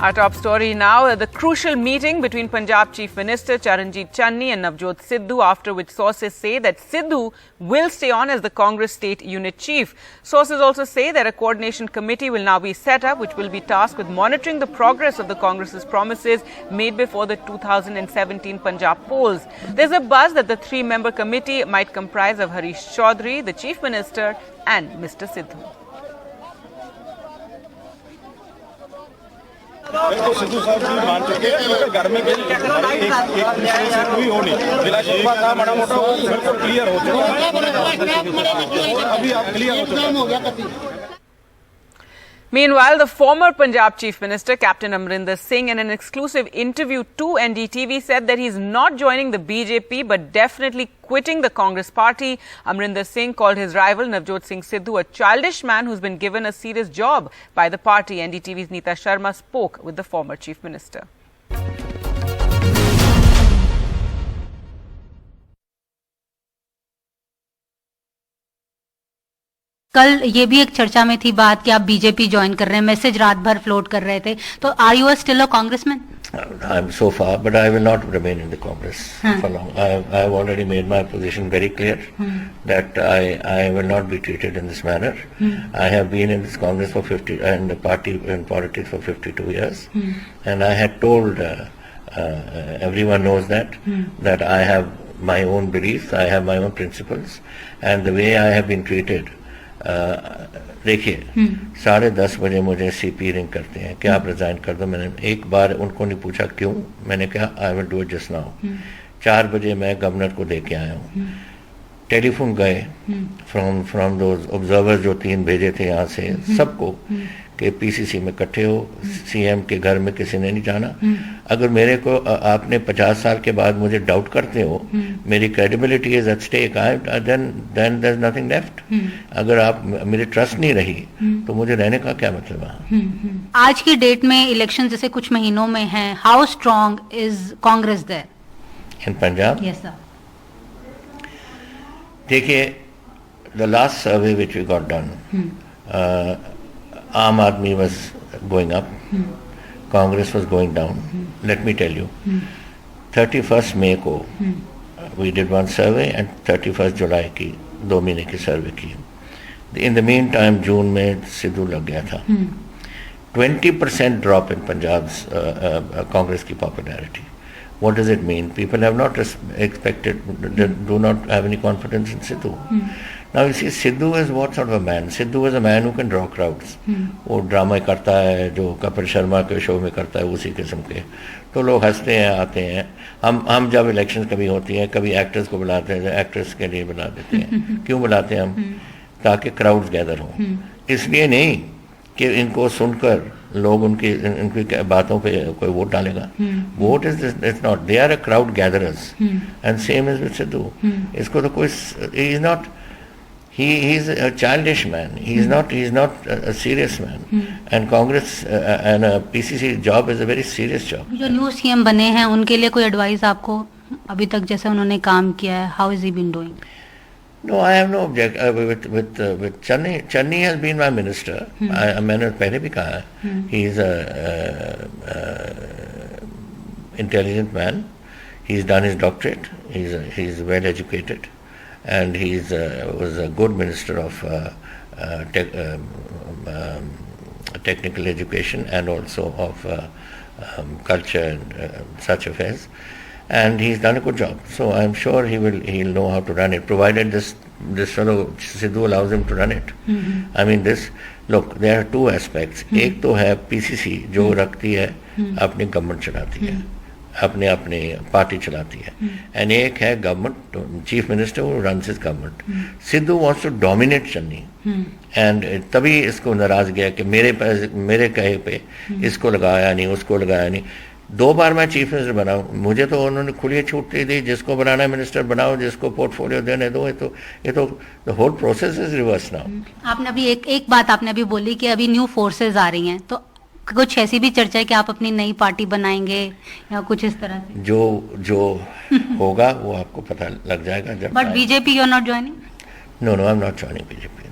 Our top story now, the crucial meeting between Punjab Chief Minister Charanjit Channi and Navjot Sidhu, after which sources say that Sidhu will stay on as the Congress State Unit Chief. Sources also say that a coordination committee will now be set up, which will be tasked with monitoring the progress of the Congress's promises made before the 2017 Punjab polls. There's a buzz that the three-member committee might comprise of Harish Chaudhary, the Chief Minister, and Mr. Sidhu. तो सिद्धू साहब भी मान चुके हैं घर में एक दूसरे से कोई हो नहीं जिला शिल्पा था माड़ा मोटा बिल्कुल क्लियर हो चुका है अभी आप क्लियर हो चुका है। Meanwhile, the former Punjab Chief Minister, Captain Amrinder Singh, in an exclusive interview to NDTV said that he's not joining the BJP but definitely quitting the Congress party. Amrinder Singh called his rival Navjot Singh Sidhu a childish man who's been given a serious job by the party. NDTV's Neeta Sharma spoke with the former Chief Minister. कल ये भी एक चर्चा में थी बात कि आप बीजेपी ज्वाइन कर रहे हैं, मैसेज रात भर फ्लोट कर रहे थे, तो are you still a congressman? I'm so far, but I will not remain in the Congress for long. I have already made my position very clear that I will not be treated in this manner. I have been in this Congress for 50 and the party in politics for 52 years, and I had told everyone knows that I have my own beliefs, I have my own principles, and the way I have been treated. देखिए 10:30 बजे मुझे CP ring करते हैं कि आप resign कर दो। मैंने एक बार उनको नहीं पूछा क्यों, मैंने कहा I will do it just now. 4 बजे मैं गवर्नर को देके आया हूँ, टेलीफोन गए फ्रॉम दोज ऑब्जर्वर्स जो 3 भेजे थे यहाँ से सबको कि पीसीसी में इकट्ठे हो, सीएम के घर में किसी ने नहीं जाना। अगर मेरे को आपने 50 साल के बाद मुझे डाउट करते हो, मेरी credibility is at stake, then there is nothing left. अगर आप मेरी ट्रस्ट नहीं रही तो मुझे रहने का क्या मतलब है? आज की डेट में इलेक्शन जैसे कुछ महीनों में है, how strong is Congress there in Punjab? Yes sir. देखिए, the last survey which we got done, Aam Aadmi was going up, Congress was going down. Let me tell you, 31st May को we did one survey and 31st July की 2 महीने की सर्वे की। In the meantime जून में सिद्धू लग गया था। 20% drop in Punjab's Congress की popularity. What does it mean? People have not expected, do not have any confidence in Sidhu. Now you see, Sidhu is what sort of a man? Sidhu is a man who can draw crowds. वो drama करता है जो कपिल शर्मा के show में करता है, उसी किस्म के। तो लोग हंसते हैं, आते हैं। हम जब इलेक्शंस कभी होती हैं, कभी एक्टर्स को बुलाते हैं, एक्ट्रेस के लिए बुला देते हैं। क्यों बुलाते हैं हम? ताकि क्राउड्स गैदर हों। इसलिए नहीं कि इनको सुनकर लोग उनकी बातों पे कोई वोट डालेगा। Vote is not, they are a crowd gatherers and same is with Sidhu. इसको तो कोई, he is not, he is a childish man, he is not a serious man, and Congress and PCC job is a very serious job. जो new CM बने हैं उनके लिए कोई advice आपको अभी तक जैसे उन्होंने काम किया है, how has he been doing? No, I have no object with Channi. Channi has been my minister. मैंने पहले भी कहा है, he is a intelligent man, he's done his doctorate, he's well educated, and he was a good minister of technical education and also of culture and such affairs, and he's done a good job. So I'm sure he'll know how to run it, provided this fellow Sidhu allows him to run it. I mean, look, there are 2 aspects. एक तो है PCC जो रखती है अपनी government चलाती है, अपने पार्टी चलाती है, एंड एक है गवर्नमेंट, चीफ मिनिस्टर वो runs his government. Sidhu wants to dominate Channi, and तभी इसको नाराज गया कि मेरे कहे पे इसको लगाया नहीं, उसको लगाया नहीं। 2 बार मैं चीफ मिनिस्टर बना, मुझे तो उन्होंने खुली छूट दी, जिसको बनाना है मिनिस्टर बनाओ, जिसको पोर्टफोलियो देने दो। ये तो the whole process is reverse now. आपने अभी एक बात आपने अभी बोली कि अभी न्यू फोर्सेज आ रही हैं, तो कुछ ऐसी भी चर्चा है कि आप अपनी नई पार्टी बनाएंगे या कुछ इस तरह से? जो होगा वो आपको पता लग जाएगा जब। But BJP you are not joining? No, I am not joining BJP.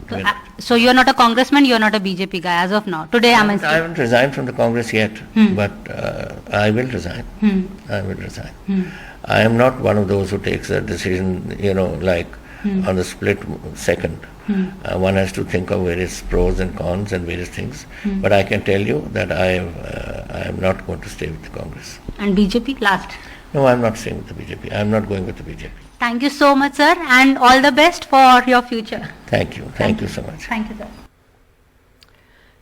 So you are not a congressman, you are not a BJP guy as of now. Today I haven't resigned from the Congress yet, but I will resign. I will resign. I am not one of those who takes a decision, like on the split second. One has to think of various pros and cons and various things. But I can tell you that I am not going to stay with the Congress. And BJP last. No, I am not staying with the BJP. I am not going with the BJP. Thank you so much, sir, and all the best for your future. Thank you. Thank you so much. Thank you, sir.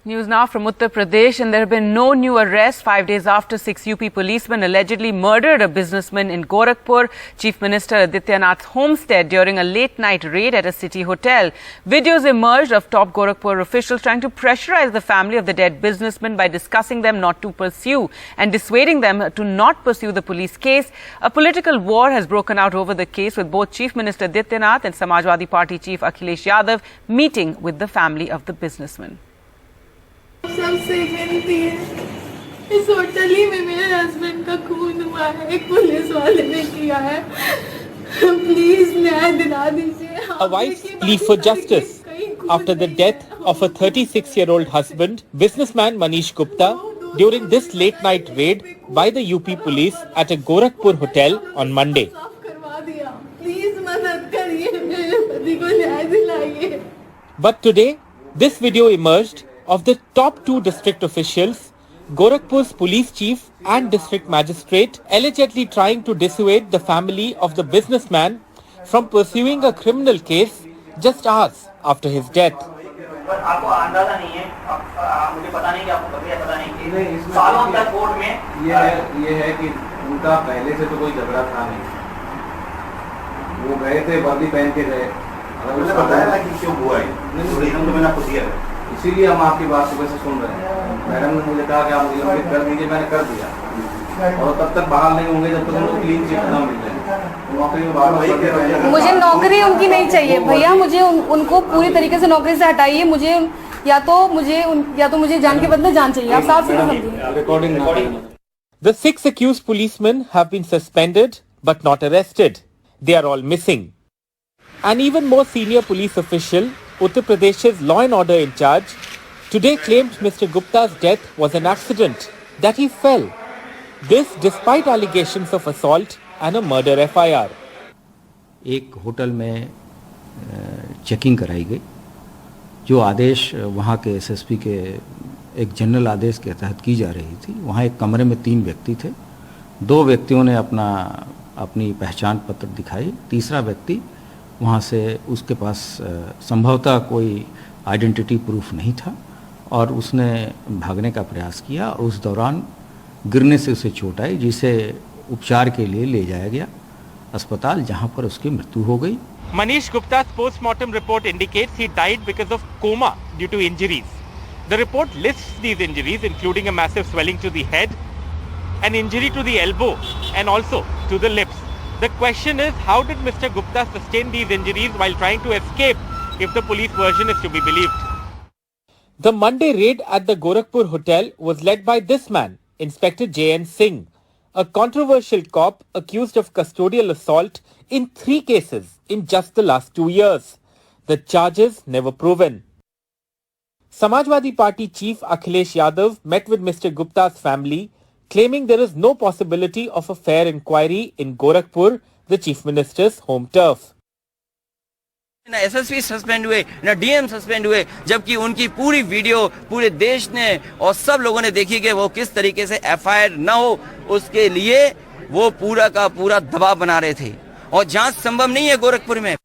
News now from Uttar Pradesh, and there have been no new arrests 5 days after 6 UP policemen allegedly murdered a businessman in Gorakhpur, Chief Minister Adityanath's homestead during a late-night raid at a city hotel. Videos emerged of top Gorakhpur officials trying to pressurize the family of the dead businessman by discussing them not to pursue and dissuading them to not pursue the police case. A political war has broken out over the case, with both Chief Minister Adityanath and Samajwadi Party Chief Akhilesh Yadav meeting with the family of the businessman. सबसे विनती है, इस hotel ही में मेरे husband का खून हुआ है, एक पुलिस वाले ने किया है, प्लीज न्याय दिला दीजिए. A wife's plea for justice after the death of a 36-year-old husband, businessman Manish Gupta, during this late-night raid by the UP police at a Gorakhpur hotel on Monday. Please मदद करिए, मेरे पति को न्याय दिलाइए. But today, this video emerged of the top 2 district officials, Gorakhpur's police chief and district magistrate, allegedly trying to dissuade the family of the businessman from pursuing a criminal case just hours after his death. आपको अंदाजा नहीं है, मुझे पता नहीं कि आपको प्रक्रिया पता नहीं, सालों तक कोर्ट में ये है कि उनका पहले से तो कोई झगड़ा था नहीं, वो गए थे वर्दी पहन के गए, उन्होंने बताया था कि क्यों हुआ है, रीजन तो मैंने आपको दिया है, इसीलिए हम आपकी बात सुबह से सुन रहे हैं. मैडम ने मुझे कहा कि आप निलंबित कर दीजिए, मैंने कर दिया, और तब तक बाहर नहीं होंगे जब तक उनको क्लीन चिट ना मिल जाए. नौकरी में बाहर मुझे नौकरी उनकी नहीं चाहिए भैया, मुझे उनको पूरी तरीके से नौकरी से हटाइए. या तो मुझे जान के बदले जान चाहिए. आप साफ सीधे समझिए. Recording. The 6 accused policemen have been suspended but not arrested. They are all missing. An even more senior police official, Uttar Pradesh's law and order in charge, today claimed Mr. Gupta's death was an accident, that he fell. This despite allegations of assault and a murder FIR. एक hotel में checking कराई गई, जो आदेश वहाँ के SSP के एक general आदेश के तहत की जा रही थी. वहाँ एक कमरे में 3 व्यक्ति थे. 2 व्यक्तियों ने अपनी पहचान पत्र दिखाई. तीसरा व्यक्ति वहाँ से उसके पास संभवतः कोई आइडेंटिटी प्रूफ नहीं था और उसने भागने का प्रयास किया और उस दौरान गिरने से उसे चोट आई, जिसे उपचार के लिए ले जाया गया अस्पताल, जहाँ पर उसकी मृत्यु हो गई. Manish Gupta's post-mortem report indicates he died because of coma due to injuries. The report lists these injuries, including a massive swelling to the head, an injury to the elbow and also to the lips. The question is, how did Mr. Gupta sustain these injuries while trying to escape, if the police version is to be believed? The Monday raid at the Gorakhpur hotel was led by this man, Inspector J.N. Singh, a controversial cop accused of custodial assault in 3 cases in just the last 2 years. The charges never proven. Samajwadi Party Chief Akhilesh Yadav met with Mr. Gupta's family, claiming there is no possibility of a fair inquiry in Gorakhpur, the Chief Minister's home turf. ना SSP suspend हुए, ना DM suspend हुए, जबकि उनकी पूरी video पूरे देश ने और सब लोगों ने देखी कि वो किस तरीके से एफआईआर न हो, उसके लिए वो पूरा का पूरा दबाव बना रहे थे और जांच संभव नहीं है गोरखपुर में.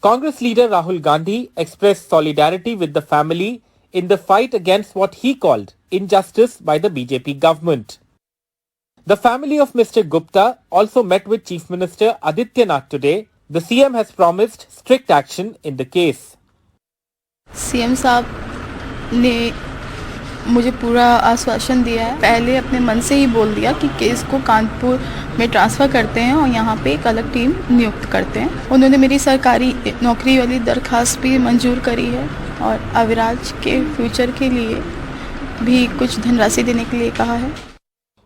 Congress leader Rahul Gandhi expressed solidarity with the family in the fight against what he called injustice by the BJP government. The family of Mr. Gupta also met with Chief Minister Adityanath today. The CM has promised strict action in the case. CM साहब ने मुझे पूरा आश्वासन दिया है. पहले अपने मन से ही बोल दिया कि केस को कानपुर में ट्रांसफ़र करते हैं और यहाँ पे एक अलग टीम नियुक्त करते हैं. उन्होंने मेरी सरकारी नौकरी वाली दरखास्त भी मंजूर करी है और अविराज के फ्यूचर के लिए भी कुछ धनराशि देने के लिए कहा है.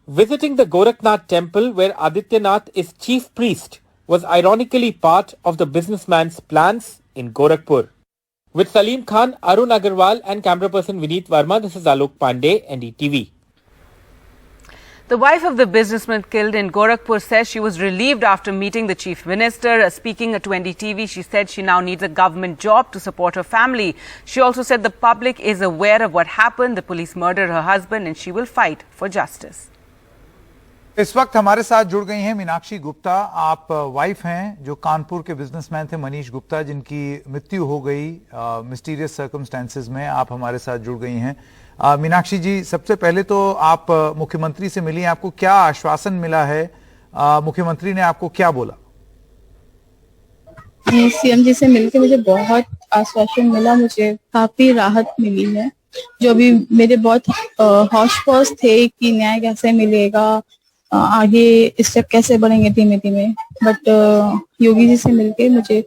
Visiting the Gorakhnath temple, where Adityanath is chief priest, was ironically part of the businessman's plans in Gorakhpur. With Salim Khan, Arun Agarwal and camera person Vineet Verma, this is Alok Pandey, NDTV. The wife of the businessman killed in Gorakhpur says she was relieved after meeting the chief minister. Speaking to NDTV, she said she now needs a government job to support her family. She also said the public is aware of what happened. The police murdered her husband and she will fight for justice. इस वक्त हमारे साथ जुड़ गई हैं मीनाक्षी गुप्ता। आप wife हैं जो कानपुर के बिजनेसमैन थे मनीष गुप्ता, जिनकी मृत्यु हो गई मिस्टीरियस सर्कमस्टेंसेस में। आप हमारे साथ जुड़ गई हैं। मीनाक्षी जी, सबसे पहले तो आप मुख्यमंत्री से मिली, आपको क्या आश्वासन मिला है? मुख्यमंत्री ने आपको क्या बोला? सीएम जी से मिलकर मुझे बहुत आश्वासन मिला, मुझे काफी राहत मिली है। जो अभी मेरे बहुत होश पोश थे कि न्याय कैसे मिलेगा, आगे स्टेप कैसे बढ़ेंगे धीमे धीमे, बट योगी जी से मिलके मुझे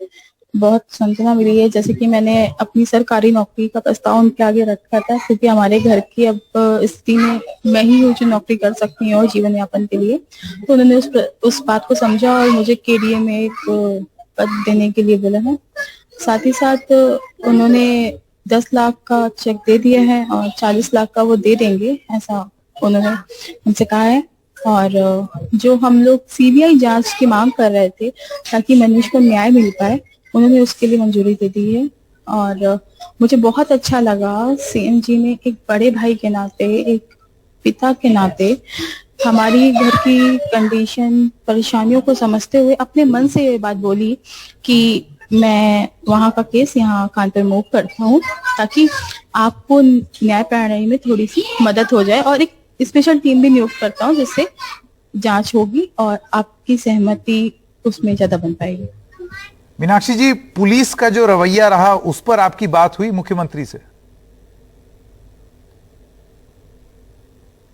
बहुत सांत्वना मिली है। जैसे कि मैंने अपनी सरकारी नौकरी का प्रस्ताव उनके आगे रखा था, क्योंकि हमारे घर की अब स्थिति में मैं ही हूँ जो नौकरी कर सकती हूँ जीवन यापन के लिए। तो उन्होंने उस बात को समझा और मुझे केडीए में एक पद देने के लिए बोला है। साथ ही साथ उन्होंने 10 लाख का चेक दे दिया है और 40 लाख का वो दे देंगे, ऐसा उन्होंने हमसे कहा है। और जो हम लोग सीबीआई जांच की मांग कर रहे थे ताकि मनीष को न्याय मिल पाए, उन्होंने उसके लिए मंजूरी दे दी है। और मुझे बहुत अच्छा लगा सीएम जी ने एक बड़े भाई के नाते, एक पिता के नाते हमारी घर की कंडीशन, परेशानियों को समझते हुए अपने मन से ये बात बोली कि मैं वहां का केस यहाँ कानपुर मूव करता हूँ ताकि आपको न्याय प्रणाली में थोड़ी सी मदद हो जाए, और एक स्पेशल टीम भी नियुक्त करता हूँ जिससे जांच होगी और आपकी सहमति उसमें ज्यादा बन पाएगी। मीनाक्षी जी, पुलिस का जो रवैया रहा उस पर आपकी बात हुई मुख्यमंत्री से?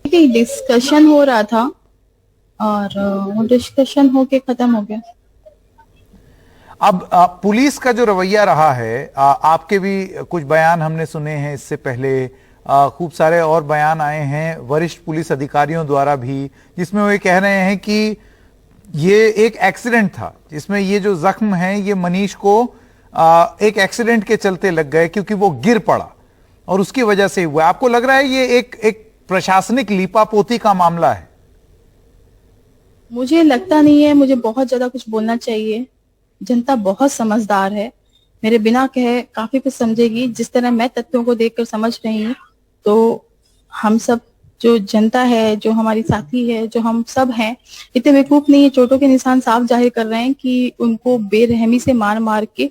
डिस्कशन हो रहा था और वो डिस्कशन होके खत्म हो गया। अब पुलिस का जो रवैया रहा है, आपके भी कुछ बयान हमने सुने हैं इससे पहले, खूब सारे और बयान आए हैं वरिष्ठ पुलिस अधिकारियों द्वारा भी, जिसमें वो ये कह रहे हैं कि ये एक एक्सीडेंट था, जिसमें ये जो जख्म है ये मनीष को एक एक्सीडेंट के चलते लग गए क्योंकि वो गिर पड़ा और उसकी वजह से हुआ। आपको लग रहा है ये एक प्रशासनिक लीपापोती का मामला है? मुझे लगता नहीं है, मुझे बहुत ज्यादा कुछ बोलना चाहिए। जनता बहुत समझदार है, मेरे बिना कहे काफी कुछ समझेगी। जिस तरह मैं तथ्यों को देखकर समझ रही हूँ, तो हम सब जो जनता है, जो हमारी साथी है, जो हम सब हैं, इतने बेवकूफ नहीं है। चोटों के निशान साफ जाहिर कर रहे हैं कि उनको बेरहमी से मार मार के,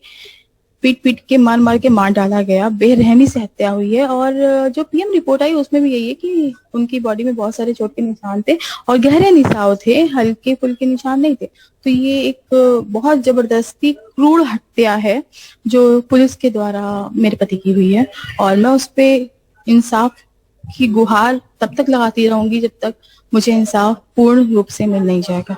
पीट के मार डाला गया, बेरहमी से हत्या हुई है। और जो पीएम रिपोर्ट आई उसमें भी यही है कि उनकी बॉडी में बहुत सारे चोट के निशान थे और गहरे निशान थे, हल्के फुल्के निशान नहीं थे। तो ये एक बहुत जबरदस्ती क्रूर हत्या है जो पुलिस के द्वारा मेरे पति की हुई है, और मैं उस पे इंसाफ की गुहार तब तक लगाती रहूंगी जब तक मुझे इंसाफ पूर्ण रूप से मिल नहीं जाएगा।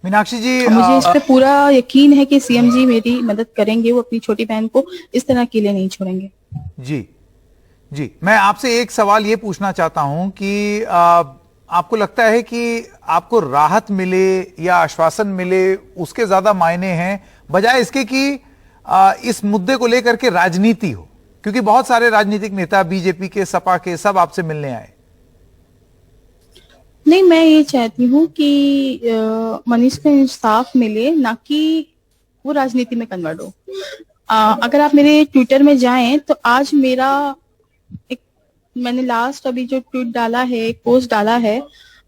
मीनाक्षी जी, मुझे इस पे पूरा यकीन है कि सीएम जी मेरी मदद करेंगे, वो अपनी छोटी बहन को इस तरह अकेले नहीं छोड़ेंगे। जी, मैं आपसे एक सवाल ये पूछना चाहता हूं कि आपको लगता है कि आपको राहत मिले या आश्वासन मिले उसके ज्यादा मायने हैं बजाय इसके कि इस मुद्दे को लेकर के राजनीति हो? क्योंकि बहुत सारे राजनीतिक नेता, बीजेपी के, सपा के, सब आपसे मिलने आए। नहीं, मैं ये चाहती हूँ कि मनीष को इंसाफ मिले, ना कि वो राजनीति में कन्वर्ट हो। अगर आप मेरे ट्विटर में जाएं तो आज मेरा मैंने लास्ट अभी जो ट्वीट डाला है, एक पोस्ट डाला है,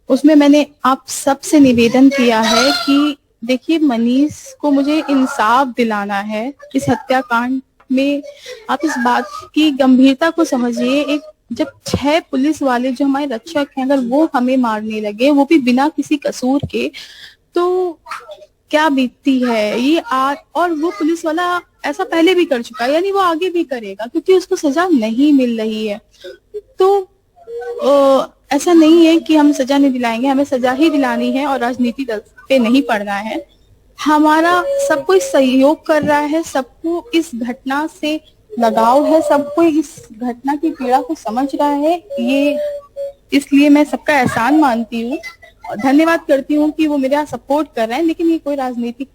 उसमें मैंने आप सबसे निवेदन किया है कि देखिए मनीष को मुझे इंसाफ दिलाना है इस हत्याकांड में। आप इस बात की गंभीरता को समझिए। एक जब 6 पुलिस वाले जो हमारे रक्षक हैं, अगर वो हमें मारने लगे, वो भी बिना किसी कसूर के, तो क्या बीतती है ये और वो पुलिस वाला ऐसा पहले भी कर चुका है, यानी वो आगे भी करेगा क्योंकि उसको सजा नहीं मिल रही है। तो ऐसा नहीं है कि हम सजा नहीं दिलाएंगे, हमें सजा ही दिलानी है और राजनीति दल पे नहीं पड़ना है। हमारा सब कोई सहयोग कर रहा है, सबको इस घटना से लगाव है, सबको इस घटना की पीड़ा को समझ रहा है। ये इसलिए मैं सबका एहसान मानती हूँ और धन्यवाद करती हूँ कि वो मेरा सपोर्ट कर रहे हैं, लेकिन ये कोई राजनीतिक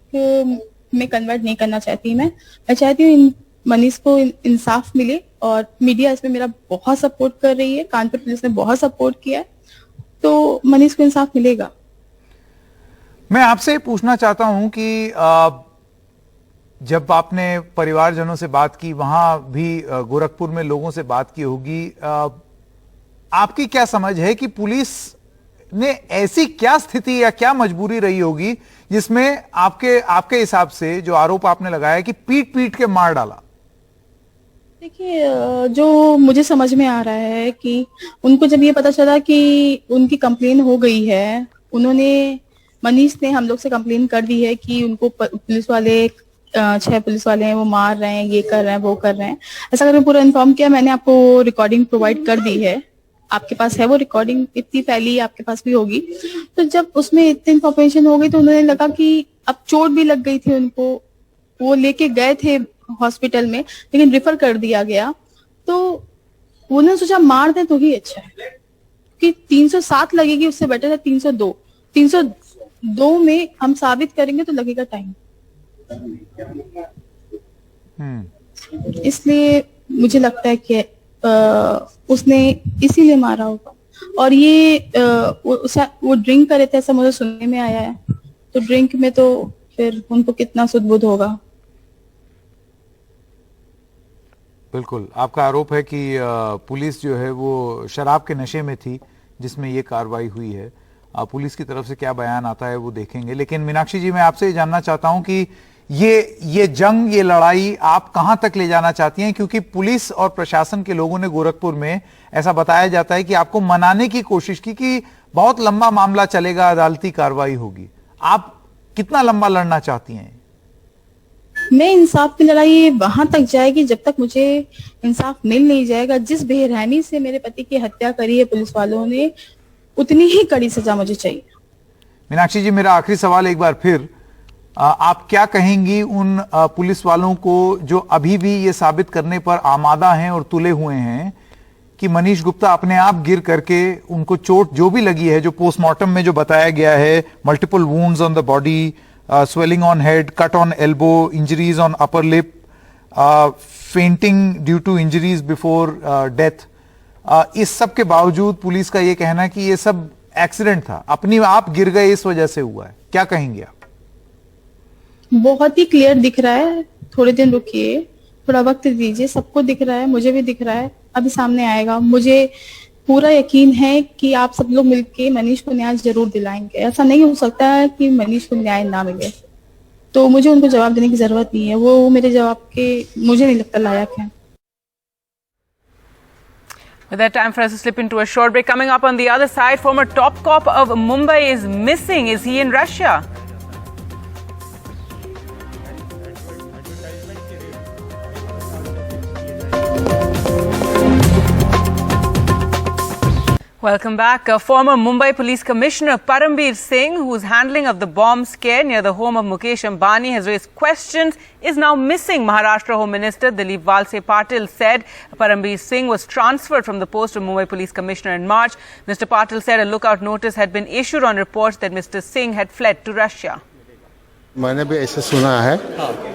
में कन्वर्ट नहीं करना चाहती। मैं चाहती हूँ मनीष को इंसाफ मिले, और मीडिया इसमें मेरा बहुत सपोर्ट कर रही है, कानपुर पुलिस ने बहुत सपोर्ट किया है, तो मनीष को इंसाफ मिलेगा। मैं आपसे पूछना चाहता हूं कि जब आपने परिवारजनों से बात की, वहां भी गोरखपुर में लोगों से बात की होगी, आपकी क्या समझ है कि पुलिस ने ऐसी क्या स्थिति या क्या मजबूरी रही होगी जिसमें आपके हिसाब से जो आरोप आपने लगाया कि पीट पीट के मार डाला? देखिए, जो मुझे समझ में आ रहा है कि उनको जब ये पता चला कि उनकी कंप्लेन हो गई है, मनीष ने हम लोग से कंप्लेन कर दी है कि उनको पुलिस वाले 6 पुलिस वाले हैं, वो मार रहे हैं, ये कर रहे हैं, वो कर रहे हैं, ऐसा करके पूरा इन्फॉर्म किया। मैंने आपको रिकॉर्डिंग प्रोवाइड कर दी है, आपके पास है वो रिकॉर्डिंग, इतनी फैली आपके पास भी होगी। तो जब उसमें इतनी इन्फॉर्मेशन हो गई तो उन्होंने लगा कि अब चोट भी लग गई थी उनको, वो लेके गए थे हॉस्पिटल में, लेकिन रेफर कर दिया गया, तो उन्होंने सोचा मार दे तो ही अच्छा है कि 307 लगेगी, उससे बेटर है 302। 302 में हम साबित करेंगे तो लगेगा टाइम। इसलिए मुझे लगता है कि उसने इसीलिए मारा होगा। और ये वो ड्रिंक करे थे, ऐसा मुझे सुनने में आया है, तो ड्रिंक में तो फिर उनको कितना सुध-बुध होगा। बिल्कुल, आपका आरोप है कि पुलिस जो है वो शराब के नशे में थी जिसमें ये कार्रवाई हुई है। पुलिस की तरफ से क्या बयान आता है वो देखेंगे, लेकिन मीनाक्षी जी, मैं आपसे ये जानना चाहता हूं कि ये जंग, ये लड़ाई आप कहां तक ले जाना चाहती हैं? क्योंकि पुलिस और प्रशासन के लोगों ने गोरखपुर में ऐसा बताया जाता है कि आपको मनाने की कोशिश की कि बहुत लंबा मामला चलेगा, अदालती कार्रवाई होगी। आप कितना लंबा लड़ना चाहती हैं? मैं इंसाफ की लड़ाई वहां तक जाएगी जब तक मुझे इंसाफ मिल नहीं जाएगा। जिस बेरहमी से मेरे पति की हत्या करी है पुलिस वालों ने, उतनी ही कड़ी सजा मुझे चाहिए। मीनाक्षी जी, मेरा आखिरी सवाल एक बार फिर, आप क्या कहेंगी उन पुलिस वालों को जो अभी भी ये साबित करने पर आमादा हैं और तुले हुए हैं कि मनीष गुप्ता अपने आप गिर करके, उनको चोट जो भी लगी है, जो पोस्टमार्टम में जो बताया गया है, multiple wounds on the body, swelling on head, cut on elbow, injuries on upper lip, fainting due to injuries before death, इस सब के बावजूद पुलिस का ये कहना है कि ये सब एक्सीडेंट था, अपनी आप गिर गए इस वजह से हुआ है। क्या कहेंगे आप? बहुत ही क्लियर दिख रहा है, थोड़े दिन रुकिए, थोड़ा वक्त दीजिए, सबको दिख रहा है, मुझे भी दिख रहा है, अभी सामने आएगा। मुझे पूरा यकीन है कि आप सब लोग मिलके मनीष को न्याय जरूर दिलाएंगे। ऐसा नहीं हो सकता है कि मनीष को न्याय ना मिले, तो मुझे उनको जवाब देने की जरूरत नहीं है, वो मेरे जवाब के मुझे नहीं लगता लायक है। With that, time for us to slip into a short break. Coming up on the other side, former top cop of Mumbai is missing. Is he in Russia? Welcome back. Former Mumbai Police Commissioner Parambir Singh, whose handling of the bomb scare near the home of Mukesh Ambani has raised questions, is now missing. Maharashtra Home Minister Dilip Walse Patil said Parambir Singh was transferred from the post of Mumbai Police Commissioner in March. Mr. Patil said a lookout notice had been issued on reports that Mr. Singh had fled to Russia. मैंने भी ऐसे सुना है,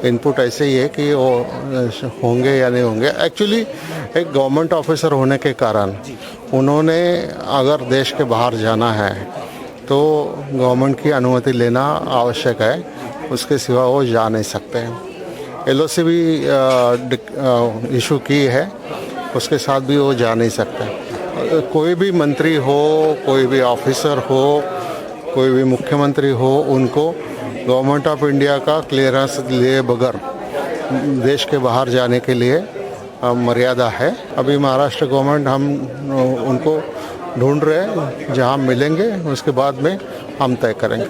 input ऐसे ही है कि वो होंगे या नहीं होंगे। एक्चुअली एक गवर्नमेंट ऑफिसर होने के कारण उन्होंने अगर देश के बाहर जाना है तो गवर्नमेंट की अनुमति लेना आवश्यक है, उसके सिवा वो जा नहीं सकते हैं। LOC भी इशू की है, उसके साथ भी वो जा नहीं सकते। कोई भी मंत्री हो, कोई भी ऑफिसर हो, कोई भी मुख्यमंत्री हो, उनको गवर्नमेंट ऑफ इंडिया का क्लियरेंस लिए बगैर देश के बाहर जाने के लिए मर्यादा है। अभी महाराष्ट्र गवर्नमेंट हम उनको ढूंढ रहे हैं, जहां मिलेंगे उसके बाद में हम तय करेंगे।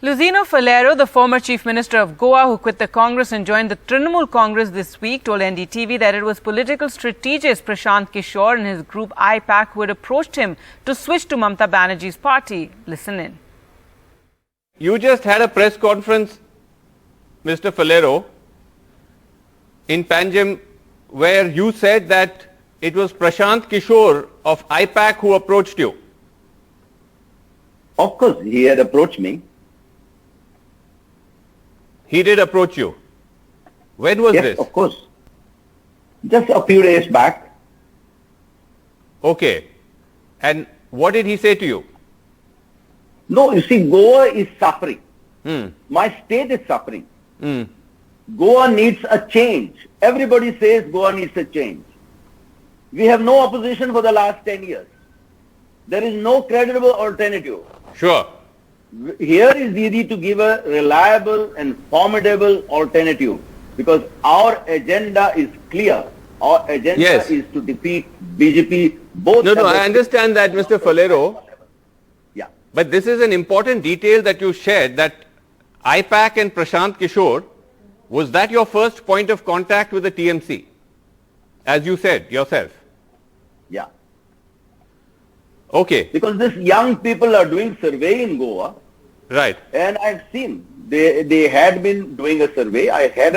Luzino Falero, the former Chief Minister of Goa who quit the Congress and joined the Trinamool Congress this week, told NDTV that it was political strategist Prashant Kishore and his group IPAC who had approached him to switch to Mamata Banerjee's party. Listen in. You just had a press conference, Mr. Falero, in Panjim, where you said that it was Prashant Kishore of IPAC who approached you. Of course, he had approached me. He did approach you. When was yes, this? Of course. Just a few days back. Okay. And what did he say to you? No, you see, Goa is suffering. My state is suffering. Goa needs a change. Everybody says Goa needs a change. We have no opposition for the last 10 years. There is no credible alternative. Sure. Here is easy to give a reliable and formidable alternative because our agenda is clear. Our agenda is to defeat BJP both. No, I understand that, Mr. Falero. Yeah. But this is an important detail that you shared, that IPAC and Prashant Kishore, was that your first point of contact with the TMC? As you said yourself. Yeah. Okay. Because these young people are doing survey in Goa. Right. And I've seen they had been doing a survey. I had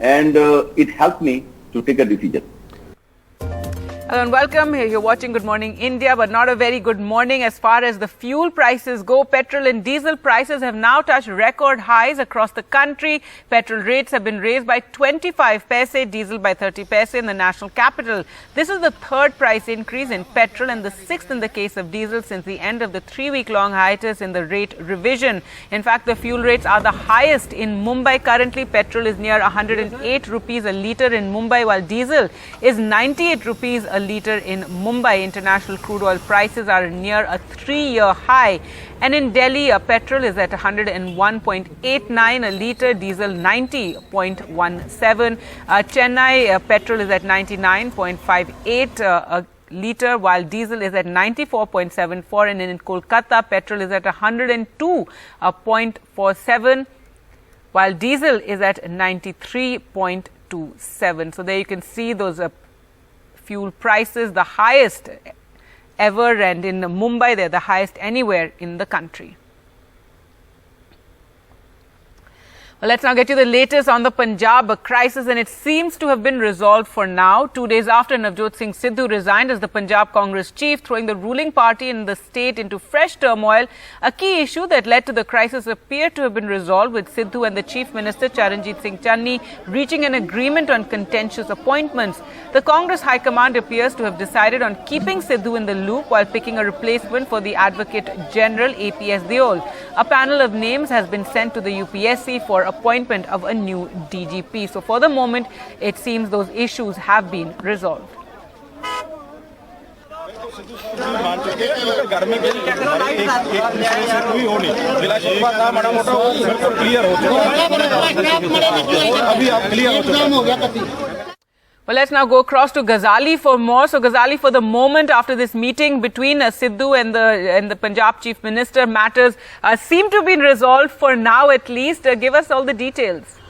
and it helped me to take a decision. Hello and welcome. Here you're watching Good Morning India, but not a very good morning as far as the fuel prices go. Petrol and diesel prices have now touched record highs across the country. Petrol rates have been raised by 25 paise, diesel by 30 paise in the national capital. This is the third price increase in petrol and the sixth in the case of diesel since the end of the 3-week-long hiatus in the rate revision. In fact, the fuel rates are the highest in Mumbai. Currently, petrol is near 108 rupees a litre in Mumbai, while diesel is 98 rupees a litre in Mumbai. International crude oil prices are near a 3-year high. And in Delhi, petrol is at 101.89 a litre, diesel 90.17. Chennai, petrol is at 99.58 a litre, while diesel is at 94.74. And in Kolkata, petrol is at 102.47, while diesel is at 93.27. So there you can see those fuel prices, the highest ever, and in Mumbai they're the highest anywhere in the country. Well, let's now get you the latest on the Punjab crisis, and it seems to have been resolved for now. 2 days after Navjot Singh Sidhu resigned as the Punjab Congress chief, throwing the ruling party in the state into fresh turmoil, a key issue that led to the crisis appeared to have been resolved, with Sidhu and the Chief Minister Charanjit Singh Channi reaching an agreement on contentious appointments. The Congress High Command appears to have decided on keeping Sidhu in the loop while picking a replacement for the Advocate General APS Deol. A panel of names has been sent to the UPSC for appointment of a new DGP. So for the moment, it seems those issues have been resolved. Well, let's now go across to Ghazali for more. So, Ghazali, for the moment, after this meeting between Sidhu and the Punjab Chief Minister, matters seem to have been resolved for now at least. Give us all the details.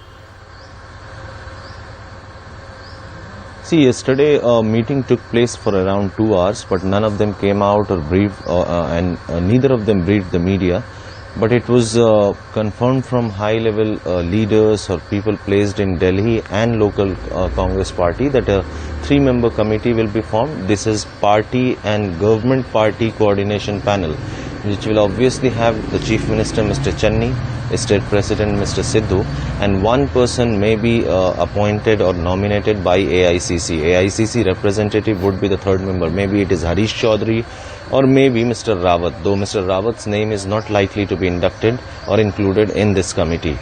See, yesterday a meeting took place for around 2 hours, but none of them came out or briefed, and neither of them briefed the media. But it was confirmed from high-level leaders or people placed in Delhi and local Congress party that a 3-member committee will be formed. This is party and government party coordination panel, which will obviously have the Chief Minister, Mr. Channi, State President, Mr. Sidhu, and one person may be appointed or nominated by AICC. AICC representative would be the 3rd member. Maybe it is Harish Chaudhary, or maybe Mr. Rawat, though Mr. Rawat's name is not likely to be inducted or included in this committee.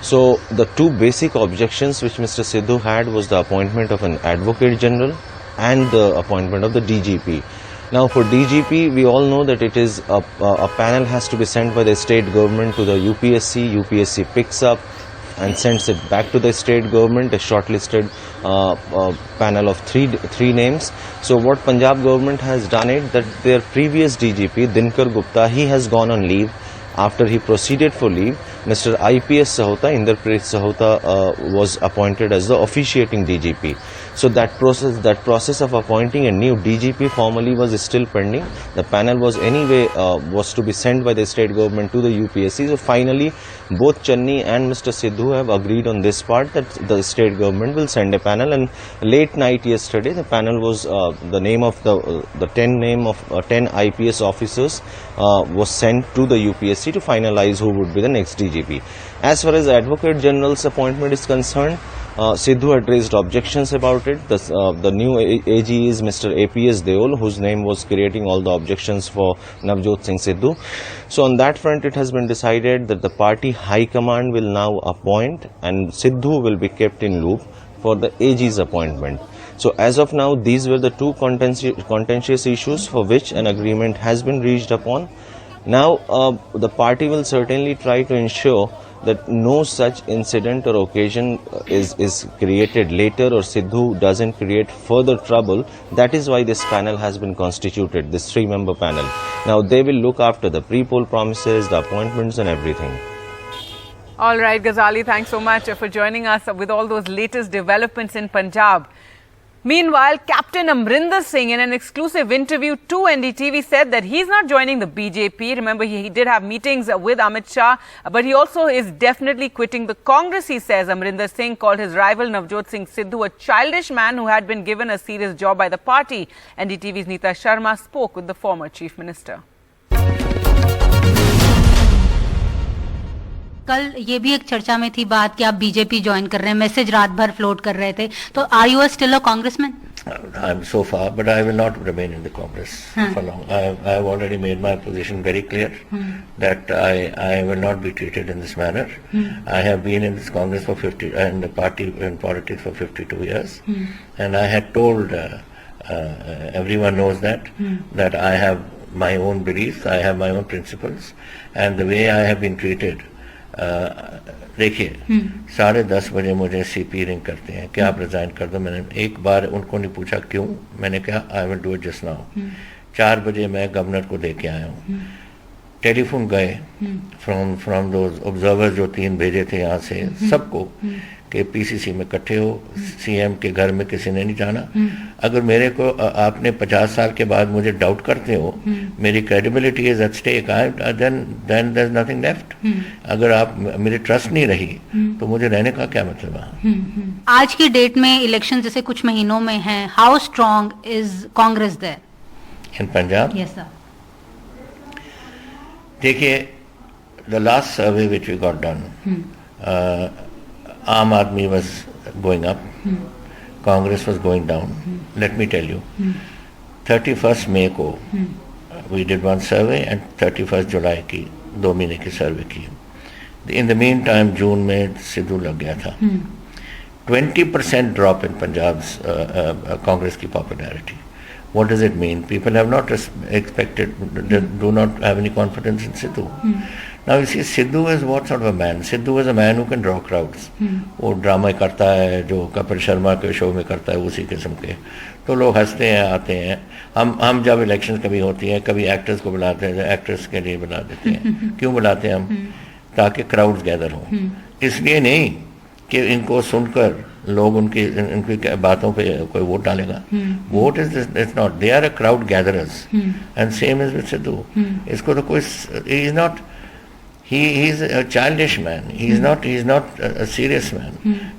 So the two basic objections which Mr. Sidhu had was the appointment of an Advocate General and the appointment of the DGP. Now for DGP, we all know that it is a panel has to be sent by the state government to the UPSC. UPSC picks up and sends it back to the state government, a shortlisted panel of three names. So what Punjab government has done it that their previous DGP, Dinkar Gupta, he has gone on leave. After he proceeded for leave, Mr. IPS Sahota, Inderpreet Sahota, was appointed as the officiating DGP. So that process of appointing a new DGP formally was still pending. The panel was anyway was to be sent by the state government to the UPSC. So finally, both Channi and Mr. Sidhu have agreed on this part that the state government will send a panel. And late night yesterday, the panel was the name of the 10 IPS officers was sent to the UPSC to finalize who would be the next DGP. As far as Advocate General's appointment is concerned, Sidhu had raised objections about it. The new AG is Mr. APS Deol, whose name was creating all the objections for Navjot Singh Sidhu. So on that front, it has been decided that the party high command will now appoint, and Sidhu will be kept in loop for the AG's appointment. So as of now, these were the two contentious issues for which an agreement has been reached upon. Now, the party will certainly try to ensure that no such incident or occasion is created later, or Sidhu doesn't create further trouble. That is why this panel has been constituted, this 3-member panel. Now they will look after the pre-poll promises, the appointments and everything. All right, Ghazali, thanks so much for joining us with all those latest developments in Punjab. Meanwhile, Captain Amrinder Singh, in an exclusive interview to NDTV, said that he's not joining the BJP. Remember, he did have meetings with Amit Shah, but he also is definitely quitting the Congress, he says. Amrinder Singh called his rival Navjot Singh Sidhu a childish man who had been given a serious job by the party. NDTV's Neeta Sharma spoke with the former Chief Minister. कल ये भी एक चर्चा में थी बात कि आप बीजेपी ज्वाइन कर रहे हैं, मैसेज रात भर फ्लोट कर रहे थे, तो are you still a congressman? I'm so far, but I will not remain in the Congress for long. I have already made my position very clear that I will not be treated in this manner. I have been in this Congress for 50 and the party in politics for 52 years, and I had told everyone knows that I have my own beliefs, I have my own principles, and the way I have been treated. देखिए 10:30 बजे मुझे CP ring करते हैं कि आप resign कर दो। मैंने एक बार उनको नहीं पूछा क्यों, मैंने कहा I will do it just now. 4 बजे मैं गवर्नर को दे के आया हूँ। टेलीफोन गए फ्रॉम दोज ऑब्जर्वर्स जो 3 भेजे थे यहाँ से सबको कि पीसीसी में इकट्ठे हो, सीएम के घर में किसी ने नहीं जाना। अगर मेरे को आपने 50 साल के बाद मुझे डाउट करते हो, मेरी credibility is at stake, then there is nothing left. अगर आप मेरी ट्रस्ट नहीं रही तो मुझे रहने का क्या मतलब है? आज की डेट में इलेक्शन जैसे कुछ महीनों में है, how strong is Congress there in Punjab? Yes sir. देखिए, the last survey which we got done, Aam Aadmi was going up, Congress was going down. Let me tell you, 31st May को we did one survey and 31st July की 2 महीने की सर्वे की। In the meantime June में सिद्धू लग गया था। 20% drop in Punjab's Congress की popularity. What does it mean? People have not expected, do not have any confidence in Sidhu. Now you see, Sidhu is what sort of a man? Sidhu is a man who can draw crowds. वो drama करता है जो कपिल शर्मा के show में करता है, उसी किस्म के। तो लोग हंसते हैं, आते हैं। हम जब इलेक्शन कभी होती हैं, कभी एक्टर्स को बुलाते हैं, एक्ट्रेस के लिए बुला देते हैं। क्यों बुलाते हैं हम? ताकि क्राउड्स गैदर हों। इसलिए नहीं कि इनको सुनकर लोग इनकी बातों पे कोई वोट डालेगा। Vote is not, they are a crowd gatherers and same is with Sidhu. इसको तो कोई, he is not, he is a childish man, he is not a serious man,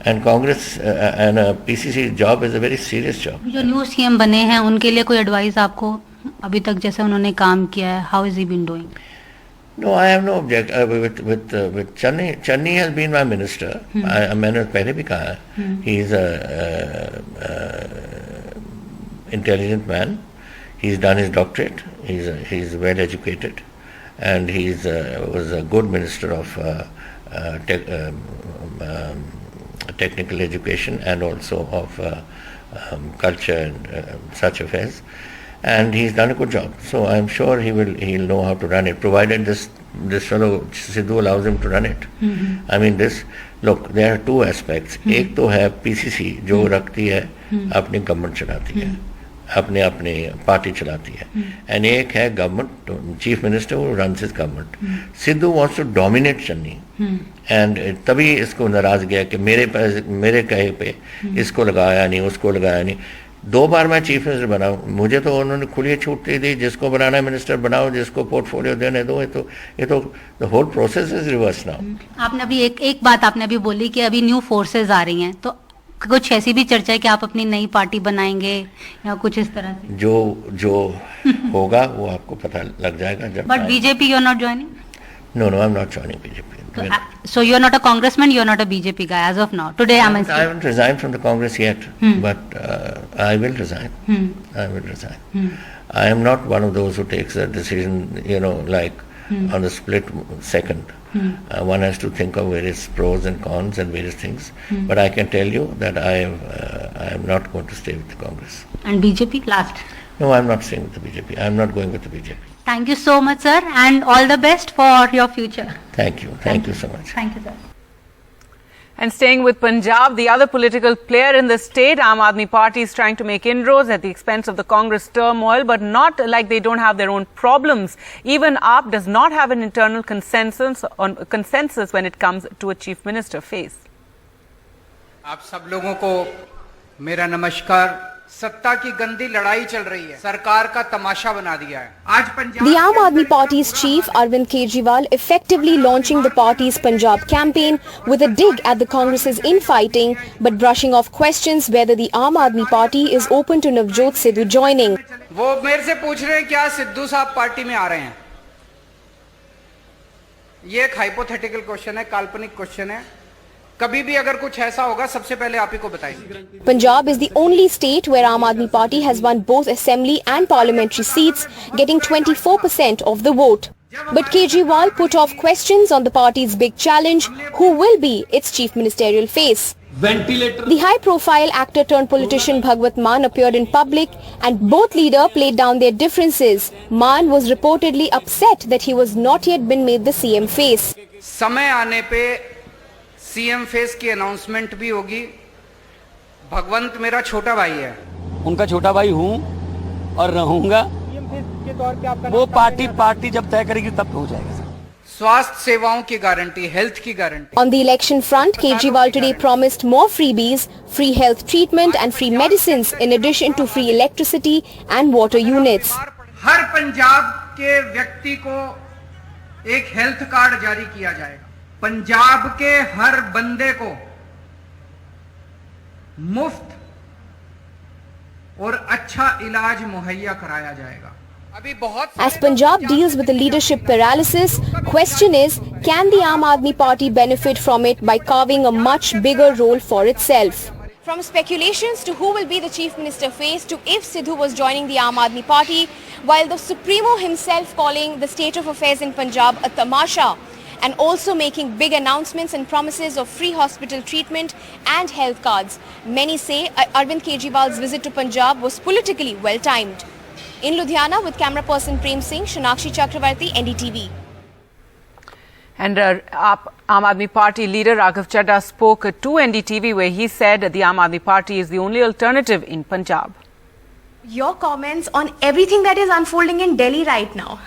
and Congress and PCC job is a very serious job. जो new CM बने हैं उनके लिए कोई advice आपको अभी तक जैसे उन्होंने काम किया है, how has he been doing? No, I have no objection with Channi. Channi has been my minister. मैंने पहले भी कहा है, he is a intelligent man. He's done his doctorate. He's well educated. And he was a good minister of technical education and also of culture and such affairs, and he's done a good job. So I'm sure he'll know how to run it, provided this fellow Sidhu allows him to run it. I mean, look, there are 2 aspects. एक तो है PCC जो रखती है अपनी government चलाती है, अपने पार्टी चलाती है, एंड एक है गवर्नमेंट, चीफ मिनिस्टर वो runs his government. Sidhu wants to dominate Channi, and तभी इसको नाराज गया कि मेरे कहे पे इसको लगाया नहीं, उसको लगाया नहीं। 2 बार मैं चीफ मिनिस्टर बना, मुझे तो उन्होंने खुली छूट दे दी, जिसको बनाना है मिनिस्टर बनाओ, जिसको पोर्टफोलियो देने दो। ये तो the whole process is reverse now. आपने अभी एक बात आपने अभी बोली कि अभी न्यू फोर्सेज आ रही हैं, तो कुछ ऐसी भी चर्चा है कि आप अपनी नई पार्टी बनाएंगे या कुछ इस तरह से? जो होगा वो आपको पता लग जाएगा जब। But BJP you are not joining? No, I'm not joining BJP. So you're not a congressman, you're not a BJP guy as of now. Today I haven't resigned from the Congress yet, but I will resign. I will resign. I am not one of those who takes a decision, like on the split second. One has to think of various pros and cons and various things. But I can tell you that I am not going to stay with the Congress. And BJP last? No, I'm not staying with the BJP. I'm not going with the BJP. Thank you so much, sir, and all the best for your future. Thank you. Thank you so much. Thank you, sir. And staying with Punjab, the other political player in the state, Aam Aadmi Party, is trying to make inroads at the expense of the Congress turmoil, but not like they don't have their own problems. Even AAP does not have an internal consensus when it comes to a chief minister face. आप सब लोगों को मेरा नमस्कार। सत्ता की गंदी लड़ाई चल रही है, सरकार का तमाशा बना दिया है। आज Punjab The Aam Aadmi Party's chief Arvind Kejriwal effectively launching the party's Punjab campaign with a dig at the Congress's infighting, but brushing off questions whether the Aam Aadmi Party is open to Navjot Sidhu joining. वो मेरे से पूछ रहे हैं क्या सिद्धू साहब party में आ रहे हैं। ये एक हाइपोथेटिकल क्वेश्चन है, काल्पनिक क्वेश्चन है। कभी भी अगर कुछ ऐसा होगा सबसे पहले आप ही को बताएंगे। Punjab is the only state where Aam Aadmi Party has won both assembly and parliamentary seats, getting 24% of the vote. But Kejriwal put off questions on the party's big challenge, who will be its chief ministerial face. The high-profile actor turned politician Bhagwat Mann appeared in public and both leaders played down their differences. Mann was reportedly upset that he was not yet been made the CM face. समय आने पे CM face की announcement भी होगी। भगवंत मेरा छोटा भाई है, उनका छोटा भाई हूं और रहूंगा। वो पार्टी जब तय करेगी तब हो जाएगा। स्वास्थ्य सेवाओं की गारंटी, हेल्थ की guarantee. On the election front, Kejriwal today promised more freebies, free health treatment and free medicines in addition to free electricity and water units. हर पंजाब के व्यक्ति को एक हेल्थ कार्ड जारी किया जाएगा। पंजाब के हर बंदे को मुफ्त और अच्छा इलाज मुहैया कराया जाएगा। अभी बहुत As Punjab deals with the leadership paralysis, question is, can the Aam Aadmi Party benefit from it by carving a much bigger role for itself? From speculations to who will be the chief minister face to if Sidhu was joining the Aam Aadmi Party, while the Supremo himself calling the state of affairs in Punjab a tamasha, and also making big announcements and promises of free hospital treatment and health cards. Many say Arvind Kejriwal's visit to Punjab was politically well timed. In Ludhiana with camera person Prem Singh, Shanakshi Chakravarti, NDTV. And Aam Aadmi Party leader Raghav Chadha spoke to NDTV where he said the Aam Aadmi Party is the only alternative in Punjab. Your comments on everything that is unfolding in Delhi right now.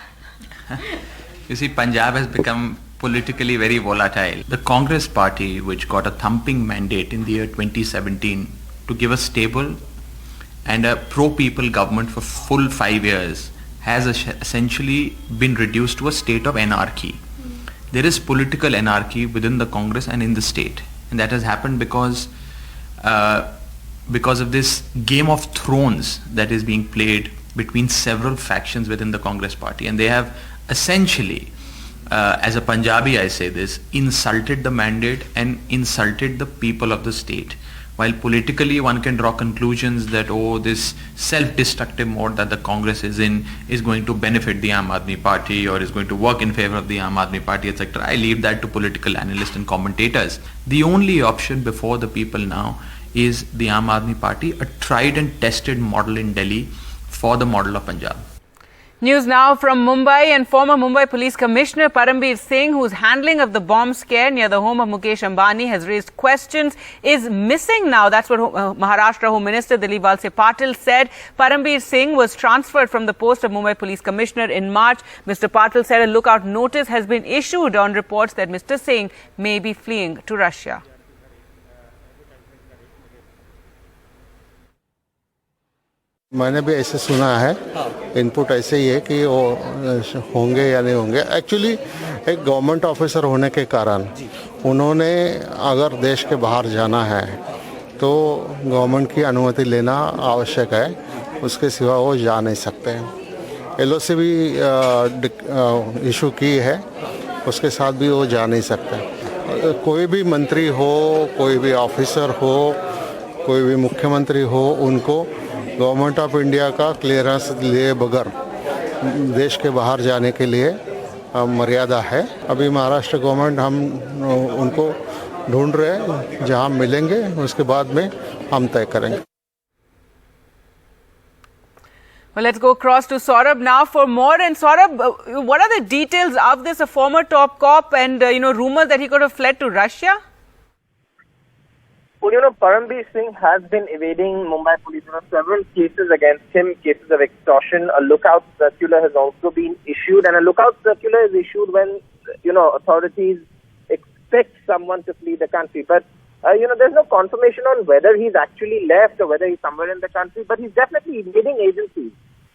You see, Punjab has become politically very volatile. The Congress party, which got a thumping mandate in the year 2017 to give a stable and a pro-people government for full 5 years, has essentially been reduced to a state of anarchy. There is political anarchy within the Congress and in the state, and that has happened because of this Game of Thrones that is being played between several factions within the Congress party, and they have essentially, as a Punjabi I say this, insulted the mandate and insulted the people of the state. While politically one can draw conclusions that, oh, this self-destructive mode that the Congress is in is going to benefit the Aam Aadmi Party or is going to work in favor of the Aam Aadmi Party, etc. I leave that to political analysts and commentators. The only option before the people now is the Aam Aadmi Party, a tried and tested model in Delhi for the model of Punjab. News now from Mumbai, and former Mumbai Police Commissioner Parambir Singh, whose handling of the bomb scare near the home of Mukesh Ambani has raised questions, is missing now. That's what Maharashtra Home Minister Dilip Walse Patil said. Parambir Singh was transferred from the post of Mumbai Police Commissioner in March. Mr. Patil said a lookout notice has been issued on reports that Mr. Singh may be fleeing to Russia. मैंने भी ऐसे सुना है, input ऐसे ही है कि वो होंगे या नहीं होंगे। एक्चुअली एक गवर्नमेंट ऑफिसर होने के कारण उन्होंने अगर देश के बाहर जाना है तो गवर्नमेंट की अनुमति लेना आवश्यक है, उसके सिवा वो जा नहीं सकते हैं। LOC भी इशू की है उसके साथ भी वो जा नहीं सकता। कोई भी मंत्री हो, कोई भी ऑफिसर हो, कोई भी मुख्यमंत्री हो, उनको गवर्नमेंट ऑफ इंडिया का क्लियरेंस लिए बगैर देश के बाहर जाने के लिए मर्यादा है। अभी महाराष्ट्र गवर्नमेंट हम उनको ढूंढ रहे हैं, जहां मिलेंगे उसके बाद में हम तय करेंगे। Well, let's go across to Saurabh now for more. And Saurabh, what are the details of this? A former top cop and, rumors that he could have fled to Russia? Well, Parambir Singh has been evading Mumbai police. Several cases against him, cases of extortion. A lookout circular has also been issued. And a lookout circular is issued when, authorities expect someone to flee the country. But, there's no confirmation on whether he's actually left or whether he's somewhere in the country. But he's definitely evading agencies.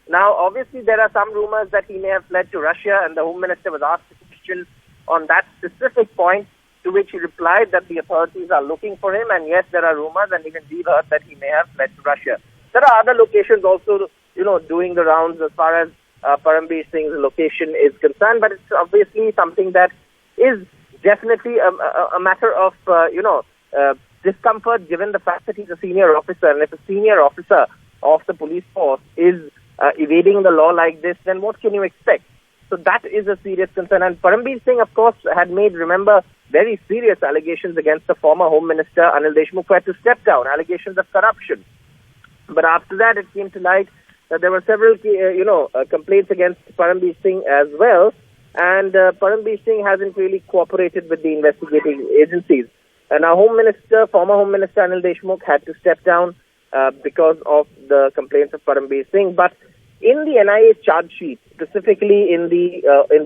Now, obviously, there are some rumors that he may have fled to Russia, and the Home Minister was asked a question on that specific point, to which he replied that the authorities are looking for him, and yes, there are rumors, and even we heard that he may have fled to Russia. There are other locations also, doing the rounds as far as Parambir Singh's location is concerned, but it's obviously something that is definitely a matter of, discomfort, given the fact that he's a senior officer, and if a senior officer of the police force is evading the law like this, then what can you expect? So that is a serious concern. And Parambir Singh, of course, had made, remember, very serious allegations against the former Home Minister, Anil Deshmukh, who had to step down, allegations of corruption. But after that, it came to light that there were several, complaints against Parambir Singh as well. And Parambir Singh hasn't really cooperated with the investigating agencies. And our former Home Minister Anil Deshmukh had to step down because of the complaints of Parambir Singh. But in the NIA charge sheet, specifically in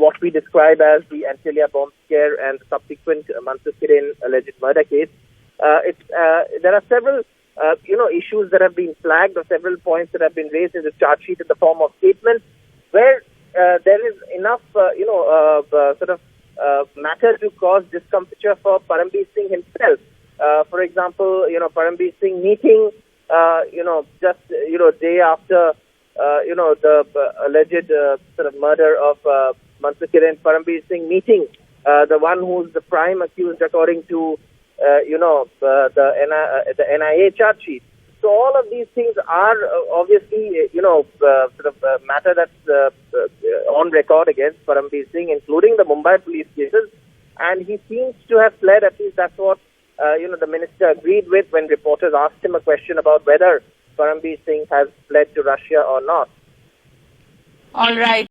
what we describe as the Antilia bomb scare and subsequent Mansukh Hiren alleged murder case, there are several issues that have been flagged, or several points that have been raised in the charge sheet in the form of statements where there is enough matter to cause discomfiture for Parambir Singh himself. For example, Parambir Singh meeting day after the alleged murder of Mansukh Hiren, Parambir Singh meeting the one who's the prime accused according to the NIA charge sheet. So all of these things are obviously matter that's on record against Parambir Singh, including the Mumbai police cases, and he seems to have fled. At least that's what the minister agreed with when reporters asked him a question about whether Parambir Singh has fled to Russia or not. All right.